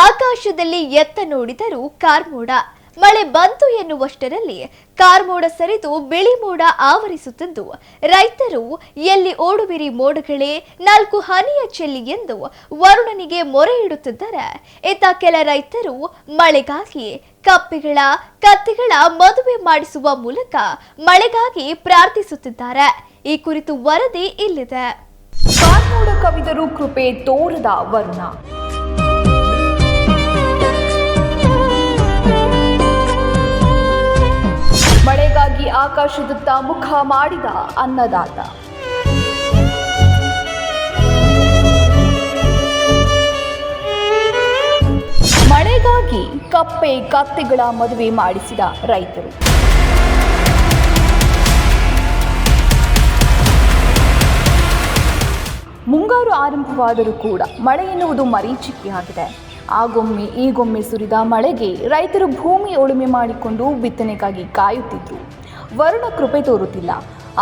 ಆಕಾಶದಲ್ಲಿ ಎತ್ತ ನೋಡಿದರೂ ಕಾರ್ಮೋಡ ಮಳೆ ಬಂತು ಎನ್ನುವಷ್ಟರಲ್ಲಿ ಕಾರ್ಮೋಡ ಸರಿದು ಬಿಳಿ ಮೋಡ ಆವರಿಸುತ್ತಿದ್ದು ರೈತರು ಎಲ್ಲಿ ಓಡುವಿರಿ ಮೋಡಗಳೇ 4 ಹನಿಯ ಚೆಲ್ಲಿ ಎಂದು ವರುಣನಿಗೆ ಮೊರೆ ಇಡುತ್ತಿದ್ದಾರೆ. ಇತ್ತ ಕೆಲ ರೈತರು ಮಳೆಗಾಗಿ ಕತ್ತೆಗಳ ಮದುವೆ ಮಾಡಿಸುವ ಮೂಲಕ ಮಳೆಗಾಗಿ ಪ್ರಾರ್ಥಿಸುತ್ತಿದ್ದಾರೆ. ಈ ಕುರಿತು ವರದಿ ಇಲ್ಲಿದೆ. ಕಾರ್ಮೋಡ ಕವಿದರೂ ಕೃಪೆ ತೋರದ ವರುಣ. ಮಳೆಗಾಗಿ ಆಕಾಶದತ್ತ ಮುಖ ಮಾಡಿದ ಅನ್ನದಾತ. ಮಳೆಗಾಗಿ ಕತ್ತೆಗಳ ಮದುವೆ ಮಾಡಿಸಿದ ರೈತರು. ಮುಂಗಾರು ಆರಂಭವಾದರೂ ಕೂಡ ಮಳೆ ಎನ್ನುವುದು ಮರೀಚಿಕೆಯಾಗಿದೆ. ಆಗೊಮ್ಮೆ ಈಗೊಮ್ಮೆ ಸುರಿದ ಮಳೆಗೆ ರೈತರು ಭೂಮಿ ಉಳುಮೆ ಮಾಡಿಕೊಂಡು ಬಿತ್ತನೆಗಾಗಿ ಕಾಯುತ್ತಿದ್ರು. ವರುಣ ಕೃಪೆ ತೋರುತ್ತಿಲ್ಲ.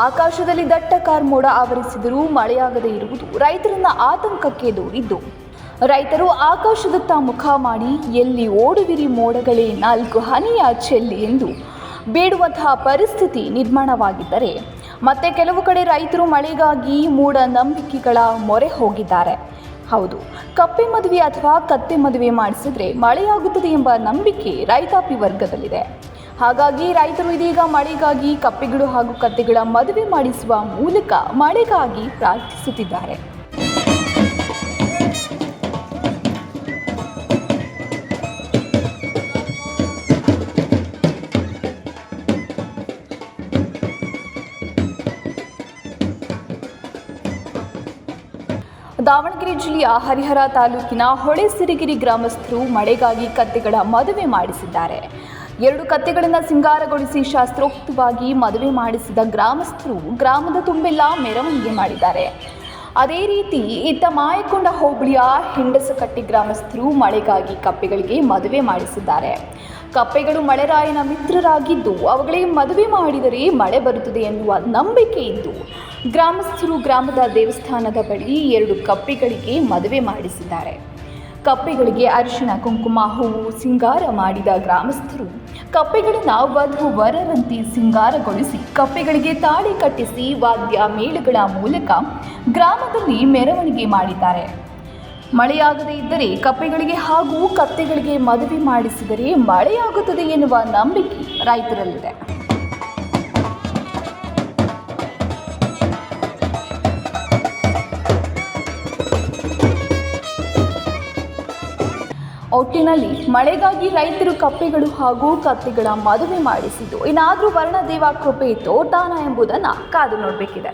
ಆಕಾಶದಲ್ಲಿ ದಟ್ಟ ಕಾರ್ಮೋಡ ಆವರಿಸಿದರೂ ಮಳೆಯಾಗದೇ ಇರುವುದು ರೈತರನ್ನ ಆತಂಕಕ್ಕೆ ದೂಡಿದ್ದು ರೈತರು ಆಕಾಶದತ್ತ ಮುಖ ಮಾಡಿ ಎಲ್ಲಿ ಓಡುವಿರಿ ಮೋಡಗಳೇ 4 ಹನಿಯ ಚೆಲ್ಲಿ ಎಂದು ಬೇಡುವಂತಹ ಪರಿಸ್ಥಿತಿ ನಿರ್ಮಾಣವಾಗಿದ್ದರೆ ಮತ್ತೆ ಕೆಲವು ಕಡೆ ರೈತರು ಮಳೆಗಾಗಿ ಮೂಢನಂಬಿಕೆಗಳ ಮೊರೆ ಹೋಗಿದ್ದಾರೆ. ಹೌದು, ಕಪ್ಪೆ ಮದುವೆ ಅಥವಾ ಕತ್ತೆ ಮದುವೆ ಮಾಡಿಸಿದ್ರೆ ಮಳೆಯಾಗುತ್ತದೆ ಎಂಬ ನಂಬಿಕೆ ರೈತಾಪಿ ವರ್ಗದಲ್ಲಿದೆ. ಹಾಗಾಗಿ ರೈತರು ಇದೀಗ ಮಳೆಗಾಗಿ ಕಪ್ಪೆಗಳು ಹಾಗೂ ಕತ್ತೆಗಳ ಮದುವೆ ಮಾಡಿಸುವ ಮೂಲಕ ಮಳೆಗಾಗಿ ಪ್ರಾರ್ಥಿಸುತ್ತಿದ್ದಾರೆ. ದಾವಣಗೆರೆ ಜಿಲ್ಲೆಯ ಹರಿಹರ ತಾಲೂಕಿನ ಹೊಳೆಸಿರಿಗಿರಿ ಗ್ರಾಮಸ್ಥರು ಮಳೆಗಾಗಿ ಕತ್ತೆಗಳ ಮದುವೆ ಮಾಡಿಸಿದ್ದಾರೆ. 2 ಕತ್ತೆಗಳನ್ನು ಸಿಂಗಾರಗೊಳಿಸಿ ಶಾಸ್ತ್ರೋಕ್ತವಾಗಿ ಮದುವೆ ಮಾಡಿಸಿದ ಗ್ರಾಮಸ್ಥರು ಗ್ರಾಮದ ತುಂಬೆಲ್ಲ ಮೆರವಣಿಗೆ ಮಾಡಿದ್ದಾರೆ. ಅದೇ ರೀತಿ ಇತ್ತ ಮಾಯಕೊಂಡ ಹೋಬಳಿಯ ಹಿಂಡಸಕಟ್ಟಿ ಗ್ರಾಮಸ್ಥರು ಮಳೆಗಾಗಿ ಕಪ್ಪೆಗಳಿಗೆ ಮದುವೆ ಮಾಡಿಸಿದ್ದಾರೆ. ಕಪ್ಪೆಗಳು ಮಳೆರಾಯನ ಮಿತ್ರರಾಗಿದ್ದು ಅವುಗಳಿಗೆ ಮದುವೆ ಮಾಡಿದರೆ ಮಳೆ ಬರುತ್ತದೆ ಎನ್ನುವ ನಂಬಿಕೆ ಇದ್ದು ಗ್ರಾಮಸ್ಥರು ಗ್ರಾಮದ ದೇವಸ್ಥಾನದ ಬಳಿ 2 ಕಪ್ಪೆಗಳಿಗೆ ಮದುವೆ ಮಾಡಿಸಿದ್ದಾರೆ. ಕಪ್ಪೆಗಳಿಗೆ ಅರಿಶಿಣ ಕುಂಕುಮ ಹೂವು ಸಿಂಗಾರ ಮಾಡಿದ ಗ್ರಾಮಸ್ಥರು ಕಪ್ಪೆಗಳನ್ನು ವಧು ವರರಂತೆ ಸಿಂಗಾರಗೊಳಿಸಿ ಕಪ್ಪೆಗಳಿಗೆ ತಾಳಿ ಕಟ್ಟಿಸಿ ವಾದ್ಯ ಮೇಳಗಳ ಮೂಲಕ ಗ್ರಾಮದಲ್ಲಿ ಮೆರವಣಿಗೆ ಮಾಡಿದ್ದಾರೆ. ಮಳೆಯಾಗದೇ ಇದ್ದರೆ ಕಪ್ಪೆಗಳಿಗೆ ಹಾಗೂ ಕತ್ತೆಗಳಿಗೆ ಮದುವೆ ಮಾಡಿಸಿದರೆ ಮಳೆಯಾಗುತ್ತದೆ ಎನ್ನುವ ನಂಬಿಕೆ ರೈತರಲ್ಲಿದೆ. ಒಟ್ಟಿನಲ್ಲಿ ಮಳೆಗಾಗಿ ರೈತರು ಕಪ್ಪೆಗಳು ಹಾಗೂ ಕತ್ತೆಗಳ ಮದುವೆ ಮಾಡಿಸಿದ್ದು ಇನ್ನಾದರೂ ವರ್ಣದೇವ ಕೃಪೆ ತೋರ್ತಾನ ಎಂಬುದನ್ನು ಕಾದು ನೋಡಬೇಕಿದೆ.